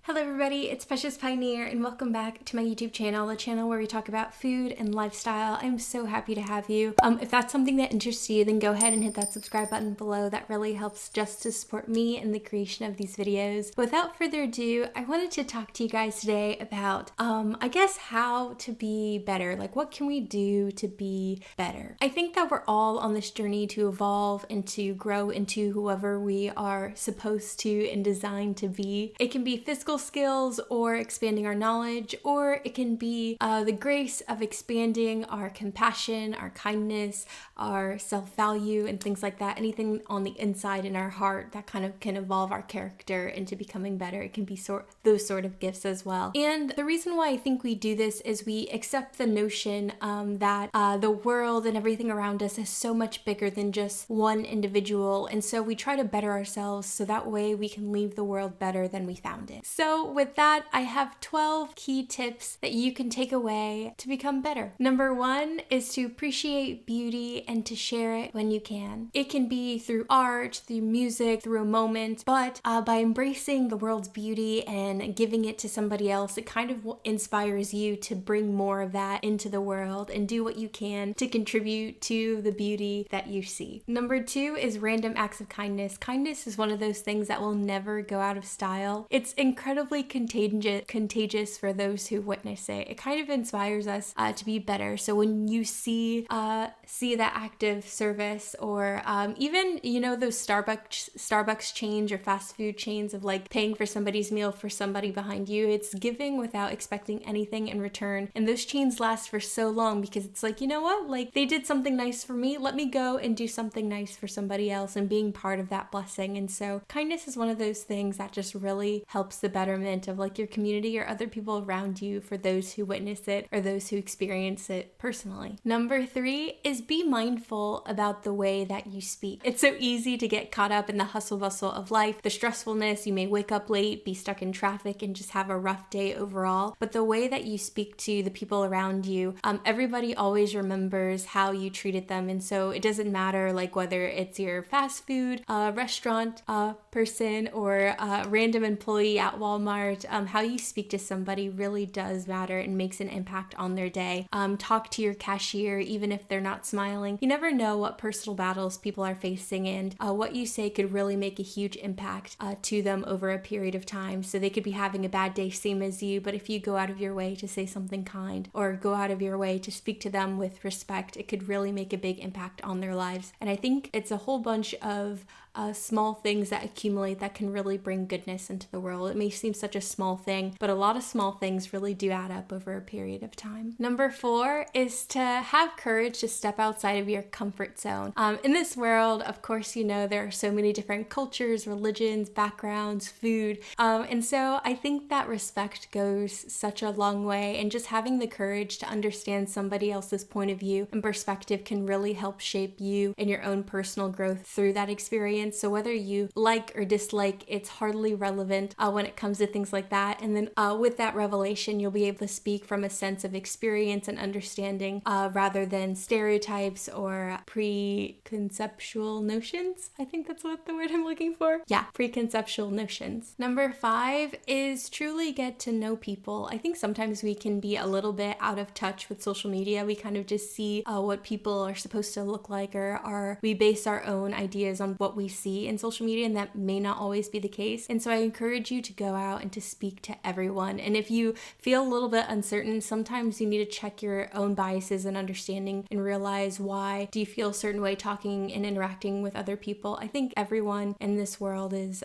Hello everybody, it's Precious Pioneer and welcome back to my YouTube channel, the channel where we talk about food and lifestyle. I'm so happy to have you. If that's something that interests you, then go ahead and hit that subscribe button below. That really helps just to support me in the creation of these videos. But without further ado, I wanted to talk to you guys today about, I guess, how to be better. Like, what can we do to be better? I think that we're all on this journey to evolve and to grow into whoever we are supposed to and designed to be. It can be physical skills or expanding our knowledge, or it can be the grace of expanding our compassion, our kindness, our self-value, and things like that. Anything on the inside in our heart that kind of can evolve our character into becoming better. It can be those sort of gifts as well. And the reason why I think we do this is we accept the notion that the world and everything around us is so much bigger than just one individual, and so we try to better ourselves so that way we can leave the world better than we found it. So with that, I have 12 key tips that you can take away to become better. Number 1 is to appreciate beauty and to share it when you can. It can be through art, through music, through a moment, but by embracing the world's beauty and giving it to somebody else, it kind of inspires you to bring more of that into the world and do what you can to contribute to the beauty that you see. Number 2 is random acts of kindness. Kindness is one of those things that will never go out of style. It's incredibly contagious for those who witness it. It kind of inspires us to be better. So when you see that act of service, or even those Starbucks chains or fast food chains of like paying for somebody's meal for somebody behind you, it's giving without expecting anything in return. And those chains last for so long because it's like, you know what, like they did something nice for me, let me go and do something nice for somebody else, and being part of that blessing. And so kindness is one of those things that just really helps the betterment of like your community or other people around you for those who witness it or those who experience it personally. Number 3 is be mindful about the way that you speak. It's so easy to get caught up in the hustle bustle of life, the stressfulness. You may wake up late, be stuck in traffic, and just have a rough day overall. But the way that you speak to the people around you, everybody always remembers how you treated them. And so it doesn't matter like whether it's your fast food restaurant person or random employee at Walmart, how you speak to somebody really does matter and makes an impact on their day. Talk to your cashier even if they're not smiling. You never know what personal battles people are facing, and what you say could really make a huge impact to them over a period of time. So they could be having a bad day same as you, but if you go out of your way to say something kind or go out of your way to speak to them with respect, it could really make a big impact on their lives. And I think it's a whole bunch of small things that accumulate that can really bring goodness into the world. It may seem such a small thing, but a lot of small things really do add up over a period of time. Number 4 is to have courage to step outside of your comfort zone. In this world, of course, there are so many different cultures, religions, backgrounds, food. And so I think that respect goes such a long way, and just having the courage to understand somebody else's point of view and perspective can really help shape you and your own personal growth through that experience. So whether you like or dislike, it's hardly relevant when it comes to things like that. And then with that revelation, you'll be able to speak from a sense of experience and understanding rather than stereotypes or preconceptual notions. I think that's what the word I'm looking for. Yeah, preconceptual notions. Number 5 is truly get to know people. I think sometimes we can be a little bit out of touch with social media. We kind of just see what people are supposed to look like, or we base our own ideas on what we see in social media, and that may not always be the case. And so I encourage you to go out and to speak to everyone. And if you feel a little bit uncertain, sometimes you need to check your own biases and understanding and realize, why do you feel a certain way talking and interacting with other people? I think everyone in this world is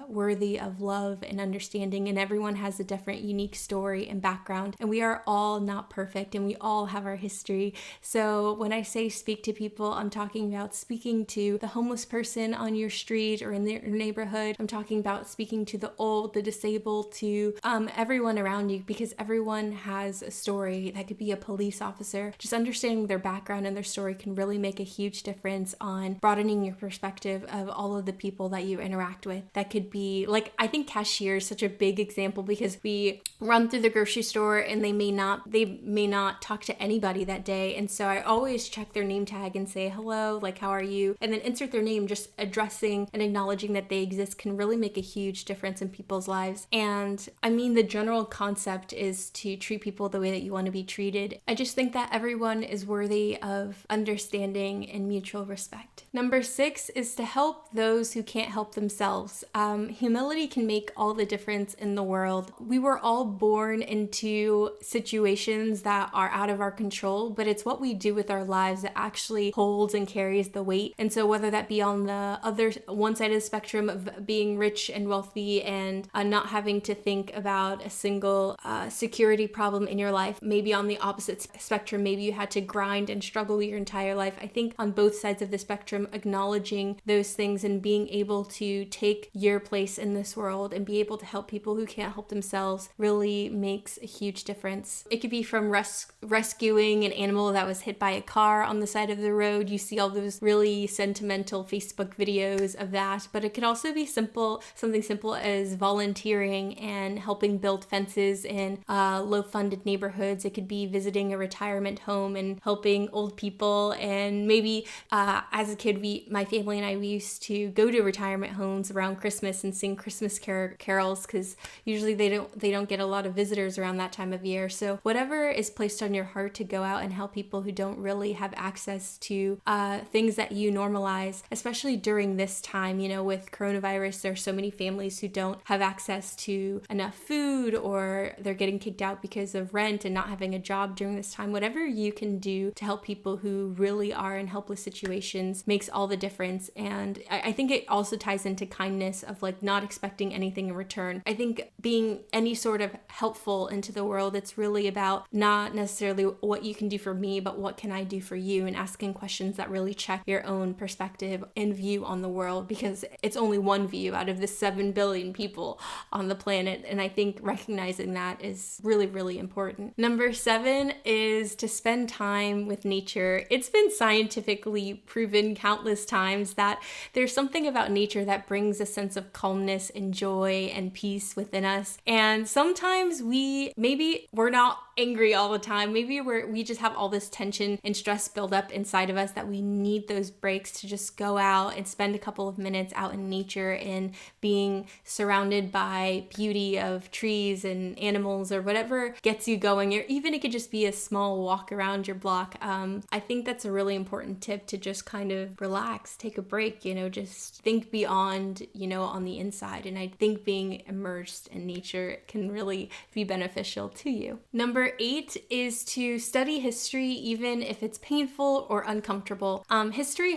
worthy of love and understanding, and everyone has a different unique story and background, and we are all not perfect, and we all have our history. So when I say speak to people, I'm talking about speaking to the homeless person on your street or in their neighborhood. I'm talking about speaking to the old, the disabled, to everyone around you, because everyone has a story. That could be a police officer. Just understanding their background and their story can really make a huge difference on broadening your perspective of all of the people that you interact with. That could be like, I think cashier is such a big example, because we run through the grocery store and they may not talk to anybody that day. And so I always check their name tag and say, hello, like, how are you? And then insert their name, just address addressing and acknowledging that they exist can really make a huge difference in people's lives. And I mean, the general concept is to treat people the way that you want to be treated. I just think that everyone is worthy of understanding and mutual respect. Number 6 is to help those who can't help themselves. Humility can make all the difference in the world. We were all born into situations that are out of our control, but it's what we do with our lives that actually holds and carries the weight. And so whether that be on the other one side of the spectrum of being rich and wealthy and not having to think about a single security problem in your life, maybe on the opposite spectrum, maybe you had to grind and struggle your entire life. I think on both sides of the spectrum, acknowledging those things and being able to take your place in this world and be able to help people who can't help themselves really makes a huge difference. It could be from rescuing an animal that was hit by a car on the side of the road. You see all those really sentimental Facebook videos of that, but it could also be something simple as volunteering and helping build fences in low-funded neighborhoods. It could be visiting a retirement home and helping old people. And maybe as a kid, my family and I, we used to go to retirement homes around Christmas and sing Christmas carols, because usually they don't get a lot of visitors around that time of year. So whatever is placed on your heart to go out and help people who don't really have access to things that you normalize, especially during this time, with coronavirus, there are so many families who don't have access to enough food, or they're getting kicked out because of rent and not having a job during this time. Whatever you can do to help people who really are in helpless situations makes all the difference. And I think it also ties into kindness of not expecting anything in return. I think being any sort of helpful into the world, it's really about not necessarily what you can do for me, but what can I do for you, and asking questions that really check your own perspective and view on the world, because it's only one view out of the 7 billion people on the planet. And I think recognizing that is really, really important. Number 7 is to spend time with nature. It's been scientifically proven countless times that there's something about nature that brings a sense of calmness and joy and peace within us. And sometimes we're not angry all the time. Maybe we just have all this tension and stress build up inside of us that we need those breaks to just go out and spend a couple of minutes out in nature and being surrounded by beauty of trees and animals or whatever gets you going. Or even it could just be a small walk around your block. I think that's a really important tip, to just kind of relax, take a break, just think beyond, on the inside. And I think being immersed in nature can really be beneficial to you. Number 8 is to study history, even if it's painful or uncomfortable. History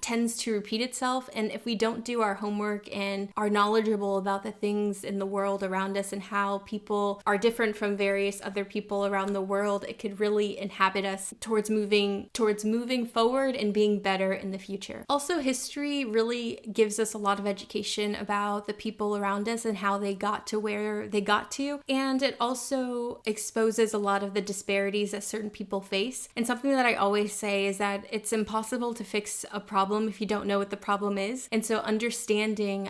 tends to repeat itself, and if we don't do our homework and are knowledgeable about the things in the world around us and how people are different from various other people around the world, it could really inhabit us towards moving forward and being better in the future. Also, history really gives us a lot of education about the people around us and how they got to where they got to, and it also exposes a lot of the disparities that certain people face. And something that I always say is that it's impossible to fix a problem if you don't know what the problem is. And so understanding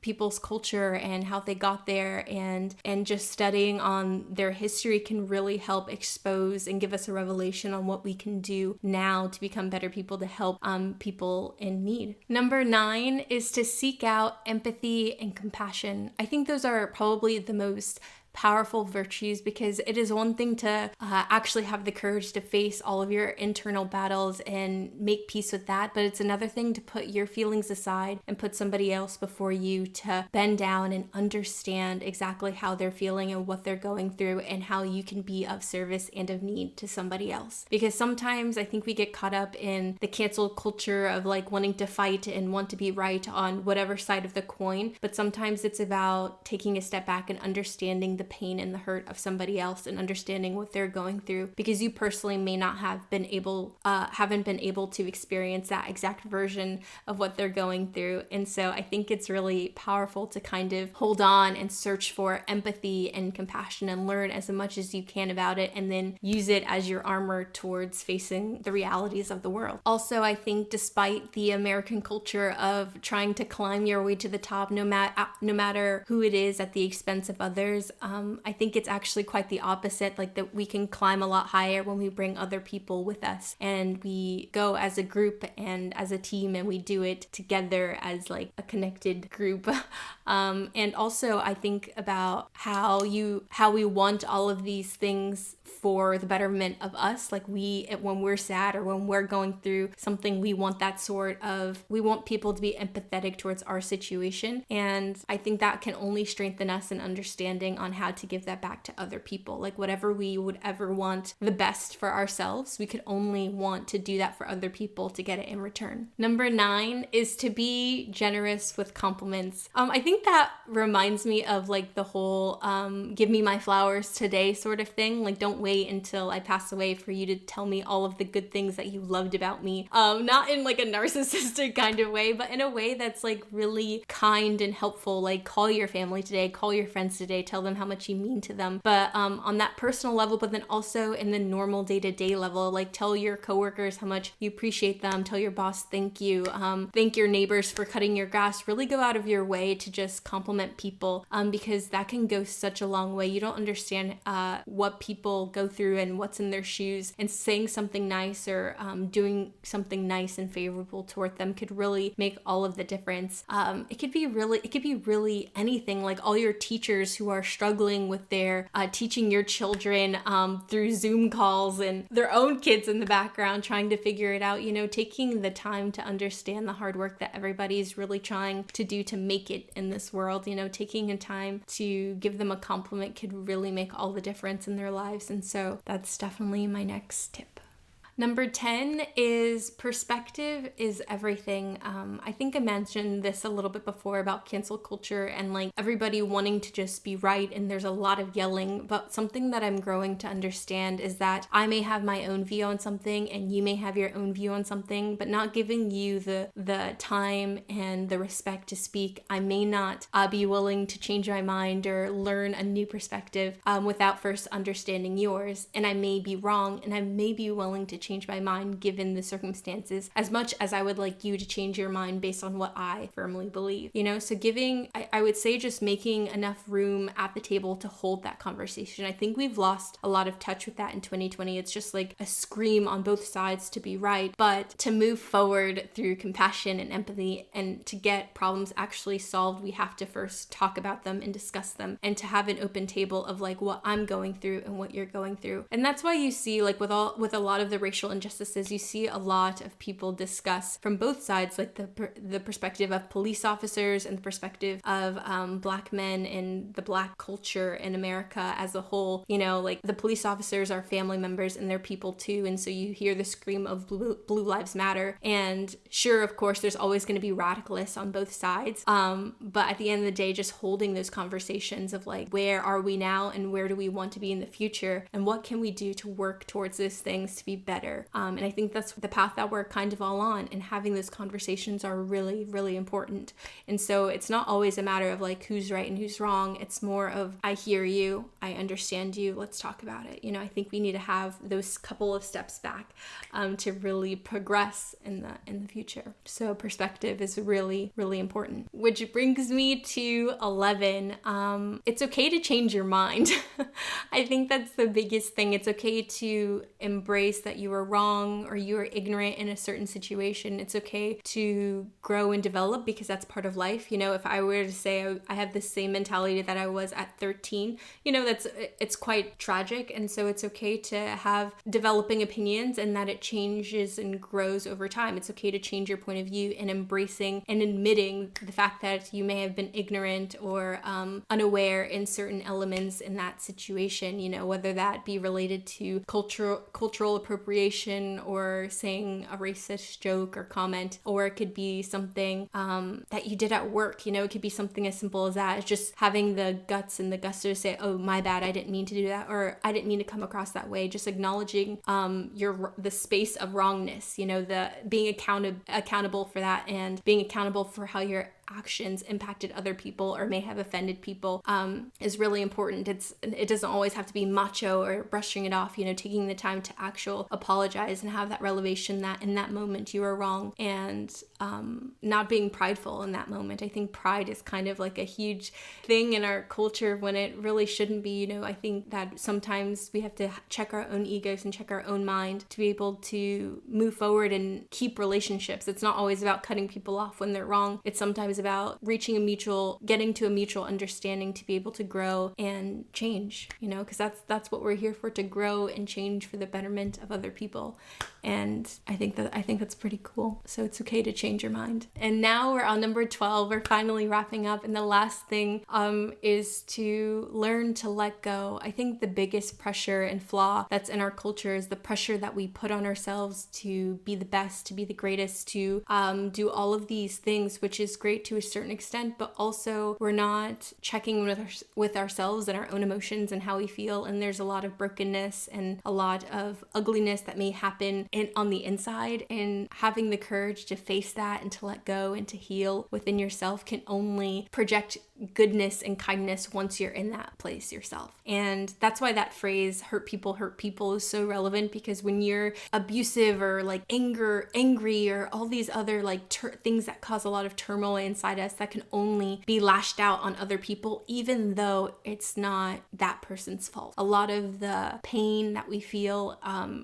people's culture and how they got there and just studying on their history can really help expose and give us a revelation on what we can do now to become better people to help people in need. Number 9 is to seek out empathy and compassion. I think those are probably the most powerful virtues, because it is one thing to actually have the courage to face all of your internal battles and make peace with that, but it's another thing to put your feelings aside and put somebody else before you, to bend down and understand exactly how they're feeling and what they're going through and how you can be of service and of need to somebody else. Because sometimes I think we get caught up in the cancel culture of wanting to fight and want to be right on whatever side of the coin, but sometimes it's about taking a step back and understanding the pain and the hurt of somebody else and understanding what they're going through, because you personally may not have haven't been able to experience that exact version of what they're going through. And so I think it's really powerful to kind of hold on and search for empathy and compassion and learn as much as you can about it, and then use it as your armor towards facing the realities of the world. Also, I think despite the American culture of trying to climb your way to the top, no matter who it is, at the expense of others, I think it's actually quite the opposite, like that we can climb a lot higher when we bring other people with us and we go as a group and as a team, and we do it together as like a connected group. And also I think about how we want all of these things for the betterment of us. Like when we're sad or when we're going through something, we want we want people to be empathetic towards our situation. And I think that can only strengthen us in understanding on how to give that back to other people. Like whatever we would ever want the best for ourselves, we could only want to do that for other people to get it in return. Number 9 is to be generous with compliments. I think that reminds me of like the whole give me my flowers today sort of thing. Like don't wait until I pass away for you to tell me all of the good things that you loved about me. Not in like a narcissistic kind of way, but in a way that's like really kind and helpful. Like call your family today, call your friends today, tell them how much you mean to them. But on that personal level, but then also in the normal day-to-day level, like tell your coworkers how much you appreciate them, tell your boss thank you, thank your neighbors for cutting your grass. Really go out of your way to just compliment people, because that can go such a long way. You don't understand what people go through and what's in their shoes, and saying something nice or doing something nice and favorable toward them could really make all of the difference. It could be really anything, like all your teachers who are struggling with their teaching your children through Zoom calls and their own kids in the background trying to figure it out, taking the time to understand the hard work that everybody's really trying to do to make it in this world, taking a time to give them a compliment could really make all the difference in their lives. And so that's definitely my next tip. Number 10 is perspective is everything. I think I mentioned this a little bit before about cancel culture and like everybody wanting to just be right, and there's a lot of yelling, but something that I'm growing to understand is that I may have my own view on something and you may have your own view on something, but not giving you the time and the respect to speak. I may not be willing to change my mind or learn a new perspective without first understanding yours, and I may be wrong, and I may be willing to change my mind given the circumstances, as much as I would like you to change your mind based on what I firmly believe, so I would say just making enough room at the table to hold that conversation. I think we've lost a lot of touch with that in 2020. It's just like a scream on both sides to be right, but to move forward through compassion and empathy and to get problems actually solved, we have to first talk about them and discuss them, and to have an open table of like what I'm going through and what you're going through. And that's why you see like with a lot of the racial injustices, you see a lot of people discuss from both sides, like the perspective of police officers and the perspective of Black men and the Black culture in America as a whole. Like the police officers are family members and they're people too, and so you hear the scream of Blue Lives Matter. And sure, of course, there's always going to be radicalists on both sides, but at the end of the day, just holding those conversations of like, where are we now and where do we want to be in the future, and what can we do to work towards those things to be better. And I think that's the path that we're kind of all on, and having those conversations are really, really important. And so it's not always a matter of like who's right and who's wrong. It's more of I hear you, I understand you, let's talk about it. I think we need to have those couple of steps back to really progress in the future. So perspective is really, really important. Which brings me to 11. It's okay to change your mind. I think that's the biggest thing. It's okay to embrace that you were wrong or you are ignorant in a certain situation. It's okay to grow and develop because that's part of life. If I were to say I have the same mentality that I was at 13, it's quite tragic. And so it's okay to have developing opinions and that it changes and grows over time. It's okay to change your point of view and embracing and admitting the fact that you may have been ignorant or unaware in certain elements in that situation, whether that be related to cultural appropriation or saying a racist joke or comment, or it could be something that you did at work. It could be something as simple as that. It's just having the guts and the gusto to say, oh, my bad, I didn't mean to do that, or I didn't mean to come across that way. Just acknowledging the space of wrongness, the being accountable for that, and being accountable for how you're actions impacted other people or may have offended people is really important. It doesn't always have to be macho or brushing it off, taking the time to actual apologize and have that revelation that in that moment you were wrong, and not being prideful in that moment. I think pride is kind of like a huge thing in our culture when it really shouldn't be. I think that sometimes we have to check our own egos and check our own mind to be able to move forward and keep relationships. It's not always about cutting people off when they're wrong. It's sometimes about getting to a mutual understanding to be able to grow and change, because that's what we're here for, to grow and change for the betterment of other people. And I think that's pretty cool. So it's okay to change your mind. And now we're on number 12. We're finally wrapping up. And the last thing is to learn to let go. I think the biggest pressure and flaw that's in our culture is the pressure that we put on ourselves to be the best, to be the greatest, to do all of these things, which is great to a certain extent, but also we're not checking with ourselves and our own emotions and how we feel. And there's a lot of brokenness and a lot of ugliness that may happen on the inside, and having the courage to face that and to let go and to heal within yourself can only project goodness and kindness once you're in that place yourself. And that's why that phrase hurt people is so relevant, because when you're abusive or like angry or all these other like things that cause a lot of turmoil inside us, that can only be lashed out on other people, even though it's not that person's fault. A lot of the pain that we feel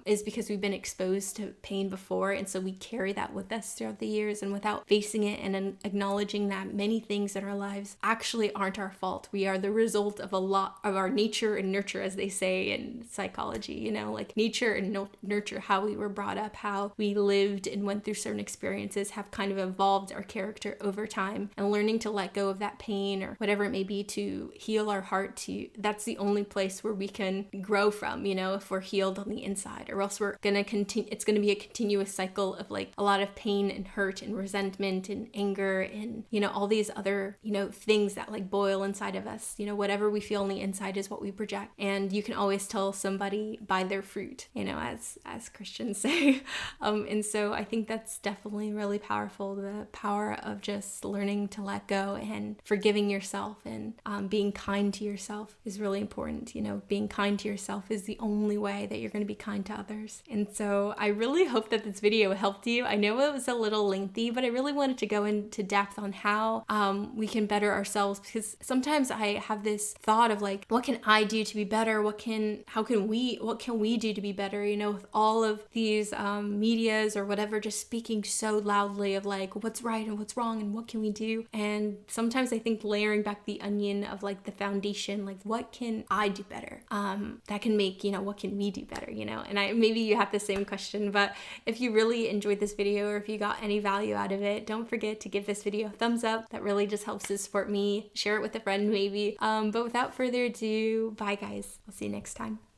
is because we've been exposed to pain before, and so we carry that with us throughout the years, and without facing it and acknowledging that many things in our lives actually aren't our fault. We are the result of a lot of our nature and nurture, as they say in psychology, like nature and nurture, how we were brought up, how we lived and went through certain experiences have kind of evolved our character over time. And learning to let go of that pain or whatever it may be to heal our heart, that's the only place where we can grow from, if we're healed on the inside, or else we're gonna continue. It's going to be a continuous cycle of like a lot of pain and hurt and resentment and anger and, all these other, things that like boil inside of us. Whatever we feel on the inside is what we project. And you can always tell somebody by their fruit, as Christians say. And so I think that's definitely really powerful. The power of just learning to let go and forgiving yourself and being kind to yourself is really important. Being kind to yourself is the only way that you're going to be kind to others. And so I really hope that this video helped you. I know it was a little lengthy, but I really wanted to go into depth on how we can better ourselves, because sometimes I have this thought of like, what can I do to be better? What can we do to be better? With all of these medias or whatever just speaking so loudly of like what's right and what's wrong and what can we do? And sometimes I think layering back the onion of like the foundation, like what can I do better? That can make, what can we do better? And maybe you have the same question, but if you really enjoyed this video or if you got any value out of it, don't forget to give this video a thumbs up. That really just helps to support me. Share it with a friend maybe. But without further ado, bye guys. I'll see you next time.